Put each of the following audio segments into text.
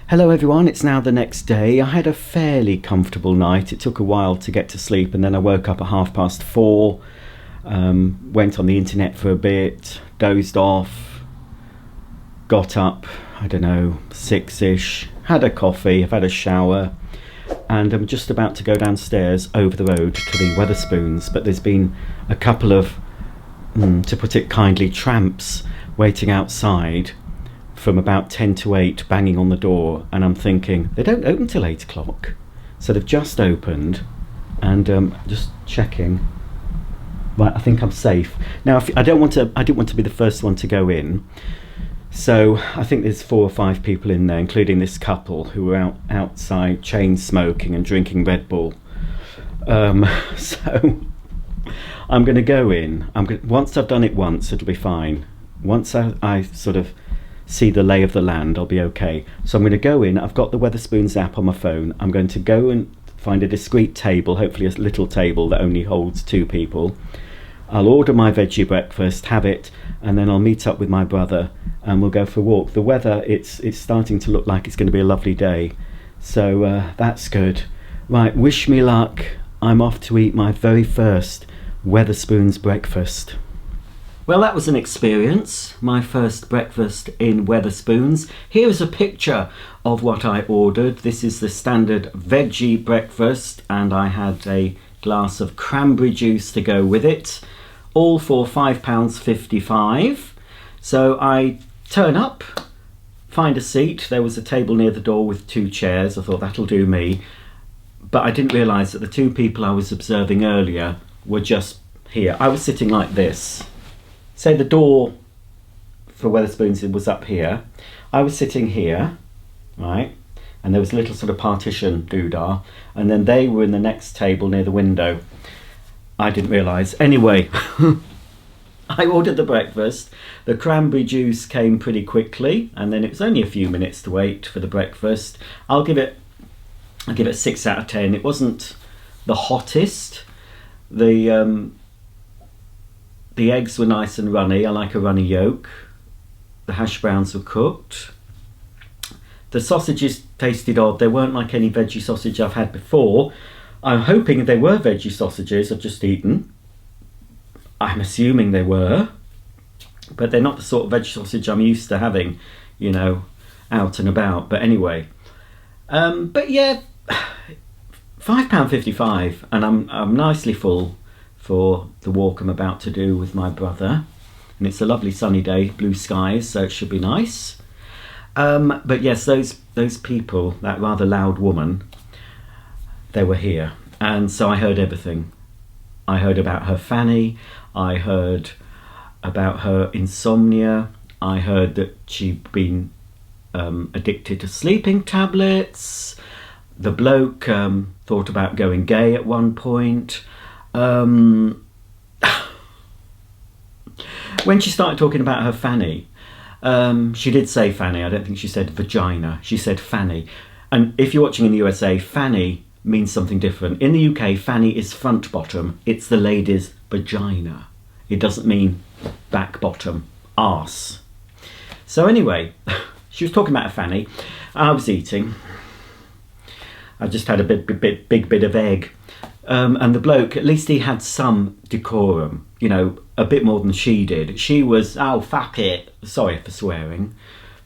Hello everyone, it's now the next day. I had a fairly comfortable night. It took a while to get to sleep and then I woke up at 4:30, went on the internet for a bit, dozed off, got up, I don't know, 6ish, had a coffee, I've had a shower, and I'm just about to go downstairs over the road to the Wetherspoons, but there's been a couple of, to put it kindly, tramps waiting outside from about 10 to 8, banging on the door, and I'm thinking they don't open till 8 o'clock, so they've just opened, and just checking. Right, I think I'm safe now. I didn't want to be the first one to go in, so I think there's 4 or 5 people in there, including this couple who were outside chain smoking and drinking Red Bull. So I'm going to go in. Once I've done it once, it'll be fine. Once I sort of see the lay of the land, I'll be okay. So I'm going to go in. I've got the Wetherspoons app on my phone. I'm going to go and find a discreet table, hopefully a little table that only holds 2 people. I'll order my veggie breakfast, have it, and then I'll meet up with my brother and we'll go for a walk. The weather, it's starting to look like it's going to be a lovely day, so that's good. Right, wish me luck. I'm off to eat my very first Wetherspoons breakfast. Well, that was an experience, my first breakfast in Wetherspoons. Here is a picture of what I ordered. This is the standard veggie breakfast, and I had a glass of cranberry juice to go with it, all for £5.55. So I turn up, find a seat. There was a table near the door with 2 chairs. I thought that'll do me, but I didn't realise that the 2 people I was observing earlier were just here. I was sitting like this. Say the door for Wetherspoons was up here. I was sitting here, right? And there was a little sort of partition doodah, and then they were in the next table near the window. I didn't realise. Anyway, I ordered the breakfast. The cranberry juice came pretty quickly, and then it was only a few minutes to wait for the breakfast. I'll give it 6 out of 10. It wasn't the hottest. The eggs were nice and runny. I like a runny yolk. The hash browns were cooked. The sausages tasted odd. They weren't like any veggie sausage I've had before. I'm hoping they were veggie sausages I've just eaten. I'm assuming they were. But they're not the sort of veggie sausage I'm used to having, you know, out and about. But anyway. But yeah, £5.55, and I'm nicely full for the walk I'm about to do with my brother, and it's a lovely sunny day, blue skies, so it should be nice. But yes, those people, that rather loud woman, they were here, and so I heard everything. I heard about her fanny, I heard about her insomnia, I heard that she'd been addicted to sleeping tablets. The bloke thought about going gay at one point. When she started talking about her fanny, she did say fanny. I don't think she said vagina. She said fanny. And if you're watching in the USA, fanny means something different. In the UK, fanny is front bottom. It's the lady's vagina. It doesn't mean back bottom, arse. So anyway, she was talking about a fanny. I was eating. I just had a big bit of egg. And the bloke, at least he had some decorum, you know, a bit more than she did. She was, oh, fuck it. Sorry for swearing.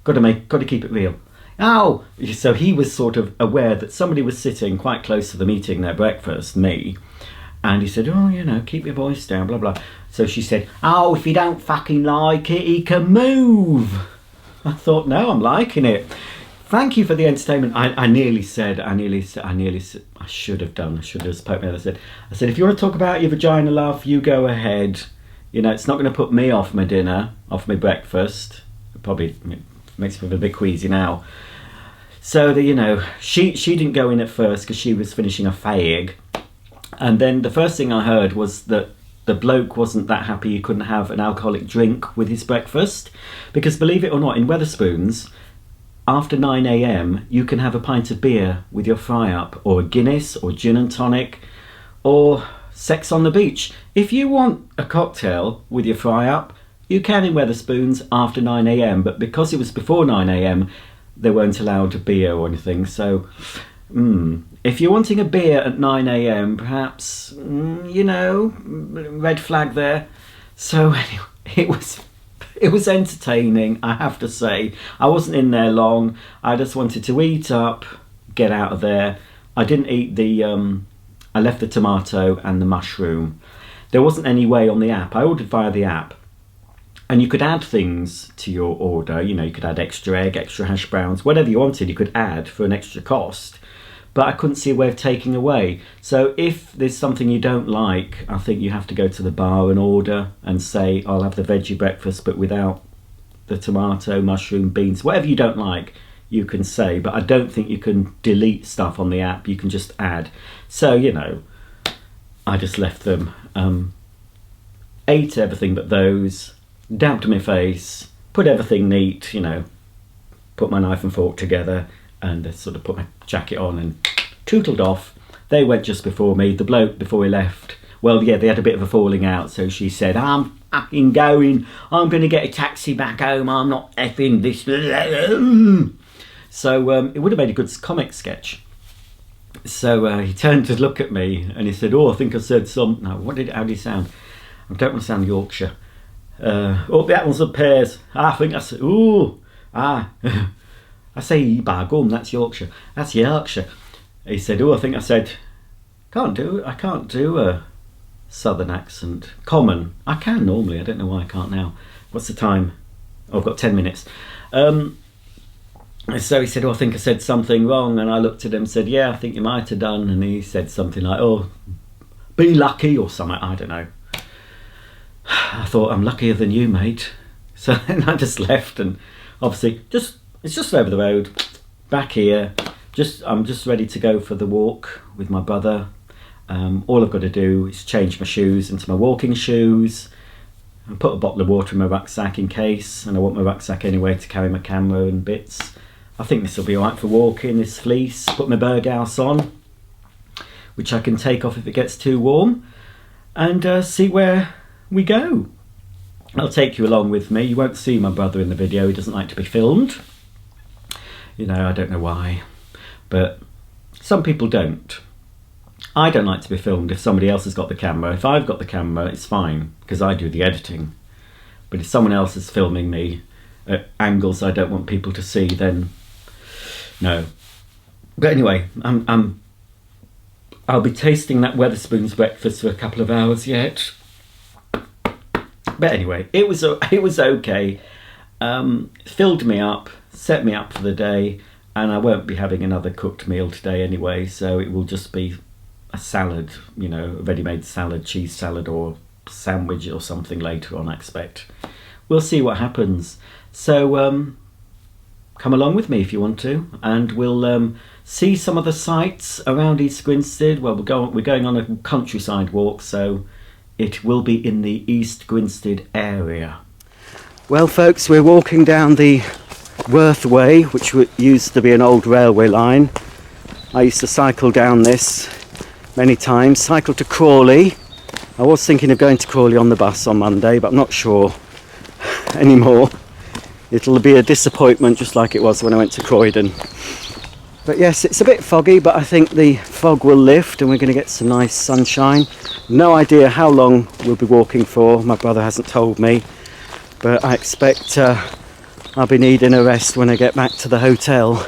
Got to keep it real. Oh, so he was sort of aware that somebody was sitting quite close to them eating their breakfast, me. And he said, oh, you know, keep your voice down, blah, blah. So she said, oh, if you don't fucking like it, he can move. I thought, no, I'm liking it. Thank you for the entertainment. I should have just poked me out. I said, if you want to talk about your vagina, love, you go ahead. You know, it's not going to put me off my dinner, off my breakfast. It probably makes me feel a bit queasy now. So, you know, she didn't go in at first because she was finishing a fag. And then the first thing I heard was that the bloke wasn't that happy he couldn't have an alcoholic drink with his breakfast. Because believe it or not, in Wetherspoons, after 9 a.m, you can have a pint of beer with your fry-up, or a Guinness, or gin and tonic, or sex on the beach. If you want a cocktail with your fry-up, you can in Wetherspoons after 9 a.m, but because it was before 9 a.m, they weren't allowed a beer or anything. So if you're wanting a beer at 9 a.m, perhaps, you know, red flag there. So anyway, it was entertaining, I have to say. I wasn't in there long. I just wanted to eat up, get out of there. I didn't eat I left the tomato and the mushroom. There wasn't any way on the app. I ordered via the app. And you could add things to your order. You know, you could add extra egg, extra hash browns, whatever you wanted, you could add for an extra cost. But I couldn't see a way of taking away. So if there's something you don't like, I think you have to go to the bar and order and say, I'll have the veggie breakfast, but without the tomato, mushroom, beans, whatever you don't like, you can say. But I don't think you can delete stuff on the app. You can just add. So, you know, I just left them, ate everything but those, dabbed my face, put everything neat, you know, put my knife and fork together, and sort of put my jacket on and tootled off. They went just before me. The bloke, before he left, well, yeah, they had a bit of a falling out, so she said, I'm fucking going, I'm going to get a taxi back home, I'm not effing this. So it would have made a good comic sketch. So he turned to look at me and he said, oh, I think I said something. No, how do you sound? I don't want to sound Yorkshire. Oh, the apples and pears. I think I said, ooh, I say by gum, that's Yorkshire. That's Yorkshire. He said, oh, I think I said, I can't do a southern accent. Common. I can normally, I don't know why I can't now. What's the time? Oh, I've got 10 minutes. So he said, oh, I think I said something wrong. And I looked at him and said, yeah, I think you might have done. And he said something like, oh, be lucky or something. I don't know. I thought, I'm luckier than you, mate. So then I just left, and obviously it's just over the road, back here. I'm just ready to go for the walk with my brother. All I've got to do is change my shoes into my walking shoes and put a bottle of water in my rucksack in case, and I want my rucksack anyway to carry my camera and bits. I think this will be alright for walking, this fleece. Put my Berghaus on, which I can take off if it gets too warm, and see where we go. I'll take you along with me. You won't see my brother in the video, he doesn't like to be filmed. You know, I don't know why, but some people don't. I don't like to be filmed if somebody else has got the camera. If I've got the camera, it's fine, because I do the editing. But if someone else is filming me at angles I don't want people to see, then no. But anyway, I'll be tasting that Wetherspoons breakfast for a couple of hours yet. But anyway, it was okay. Filled me up, set me up for the day, and I won't be having another cooked meal today anyway, so it will just be a salad, you know, a ready-made salad, cheese salad or sandwich or something later on, I expect. We'll see what happens. So come along with me if you want to, and we'll see some of the sights around East Grinstead. Well, we're going on a countryside walk, so it will be in the East Grinstead area. Well, folks, we're walking down the Worth Way, which used to be an old railway line. I used to cycle down this many times, cycle to Crawley. I was thinking of going to Crawley on the bus on Monday, but I'm not sure anymore. It'll be a disappointment just like it was when I went to Croydon. But yes, it's a bit foggy, but I think the fog will lift and we're going to get some nice sunshine. No idea how long we'll be walking for, my brother hasn't told me, but I expect I'll be needing a rest when I get back to the hotel.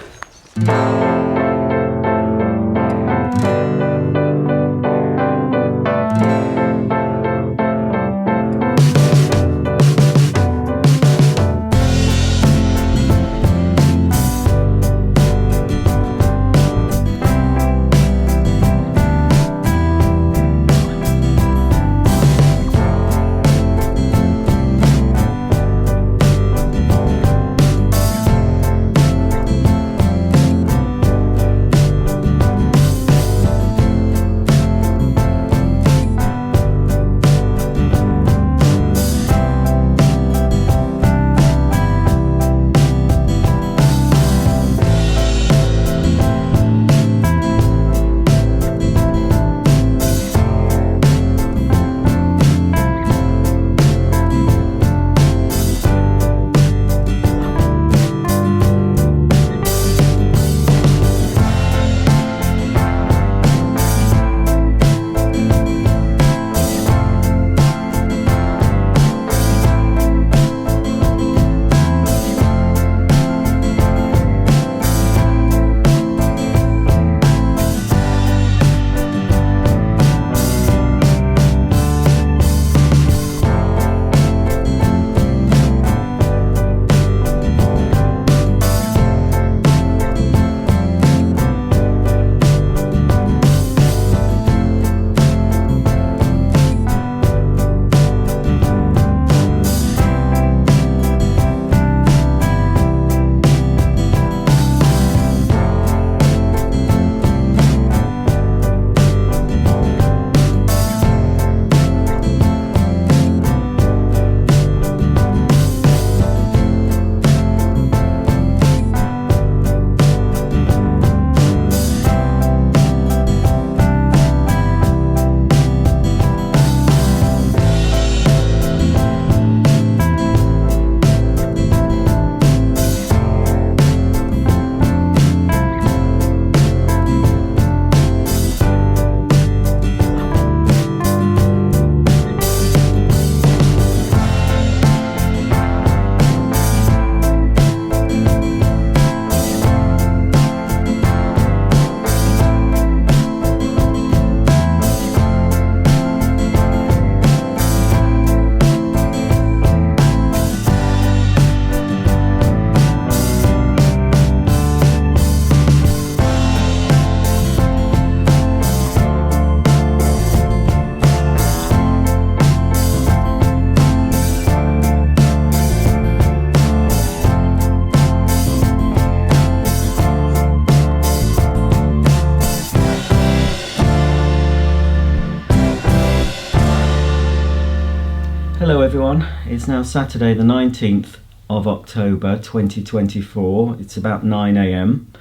everyone, it's now Saturday the 19th of October 2024. It's about 9 a.m.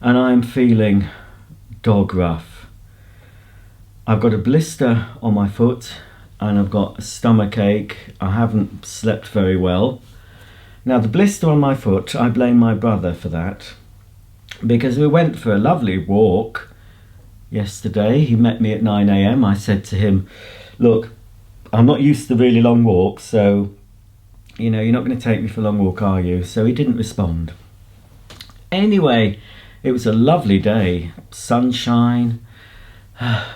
and I'm feeling dog rough. I've got a blister on my foot and I've got a stomach ache. I haven't slept very well. Now the blister on my foot, I blame my brother for that, because we went for a lovely walk yesterday. He met me at 9 a.m. I said to him, look, I'm not used to really long walks, so, you know, you're not going to take me for a long walk, are you? So he didn't respond. Anyway, it was a lovely day, sunshine.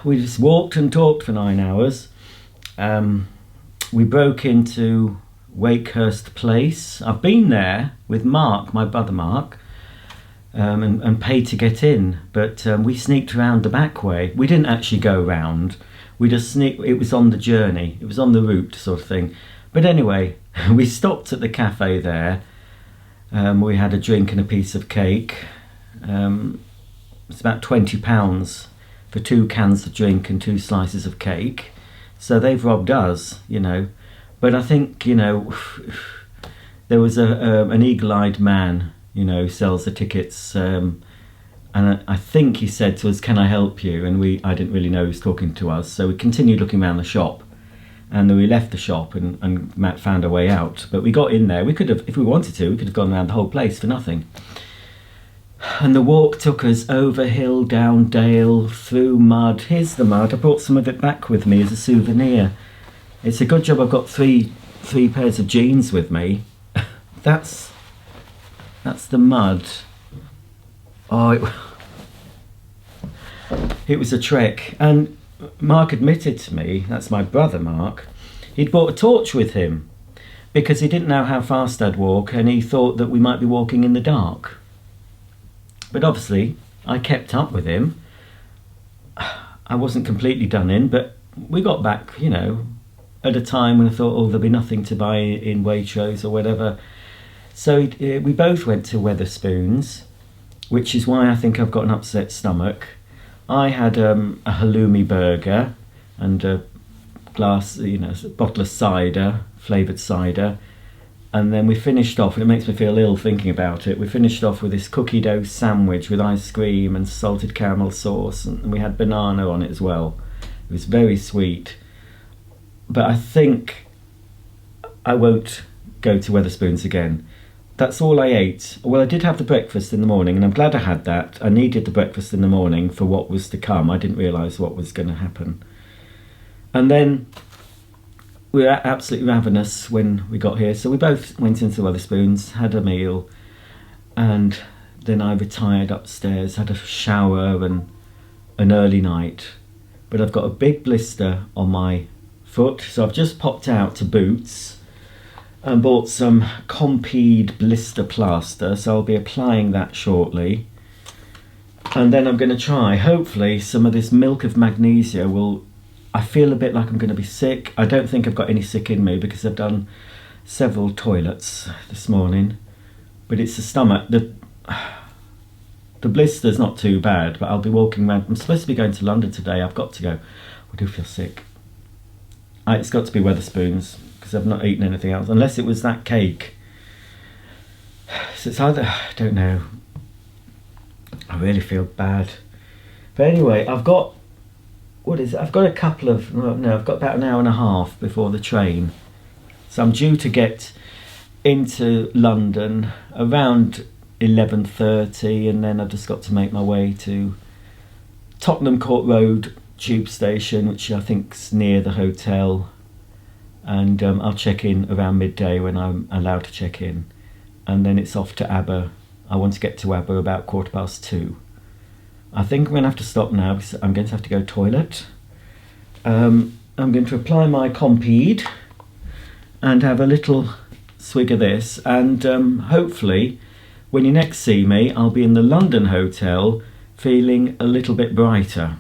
We just walked and talked for 9 hours. We broke into Wakehurst Place. I've been there with Mark, my brother Mark, and paid to get in, but we sneaked around the back way. We didn't actually go round. We just sneaked. It was on the journey. It was on the route, sort of thing. But anyway, we stopped at the cafe there. We had a drink and a piece of cake. It's about £20 for 2 cans of drink and 2 slices of cake. So they've robbed us, you know. But I think, you know, there was an eagle-eyed man, you know, who sells the tickets. And I think he said to us, can I help you? And I didn't really know he was talking to us. So we continued looking around the shop. And then we left the shop and Matt found a way out. But we got in there. We could have, if we wanted to, we could have gone around the whole place for nothing. And the walk took us over hill, down dale, through mud. Here's the mud. I brought some of it back with me as a souvenir. It's a good job I've got three pairs of jeans with me. That's the mud. Oh, it was a trek. And Mark admitted to me, that's my brother Mark, he'd brought a torch with him because he didn't know how fast I'd walk and he thought that we might be walking in the dark. But obviously, I kept up with him. I wasn't completely done in, but we got back, you know, at a time when I thought, oh, there'll be nothing to buy in Waitrose or whatever. So we both went to Wetherspoons, which is why I think I've got an upset stomach. I had a halloumi burger and a glass, you know, a bottle of cider, flavoured cider. And then we finished off, and it makes me feel ill thinking about it, we finished off with this cookie dough sandwich with ice cream and salted caramel sauce, and we had banana on it as well. It was very sweet. But I think I won't go to Wetherspoons again. That's all I ate. Well, I did have the breakfast in the morning, and I'm glad I had that. I needed the breakfast in the morning for what was to come. I didn't realise what was going to happen. And then we were absolutely ravenous when we got here, so we both went into Wetherspoons, had a meal, and then I retired upstairs, had a shower and an early night. But I've got a big blister on my foot, so I've just popped out to Boots and bought some Compeed blister plaster, so I'll be applying that shortly. And then I'm going to try, hopefully, some of this milk of magnesia will... I feel a bit like I'm going to be sick. I don't think I've got any sick in me because I've done several toilets this morning. But it's the stomach. The blister's not too bad, but I'll be walking around. I'm supposed to be going to London today. I've got to go. I do feel sick. It's got to be Wetherspoons because I've not eaten anything else, unless it was that cake. So it's either... I don't know. I really feel bad. But anyway, I've got... What is it? I've got a couple of... No, I've got about an hour and a half before the train. So I'm due to get into London around 11:30, and then I've just got to make my way to Tottenham Court Road tube station, which I think's near the hotel, and I'll check in around midday when I'm allowed to check in, and then it's off to Aber. I want to get to Aber about 2:15. I think I'm going to have to stop now because I'm going to have to go toilet. I'm going to apply my Compeed and have a little swig of this, and hopefully when you next see me I'll be in the London hotel feeling a little bit brighter.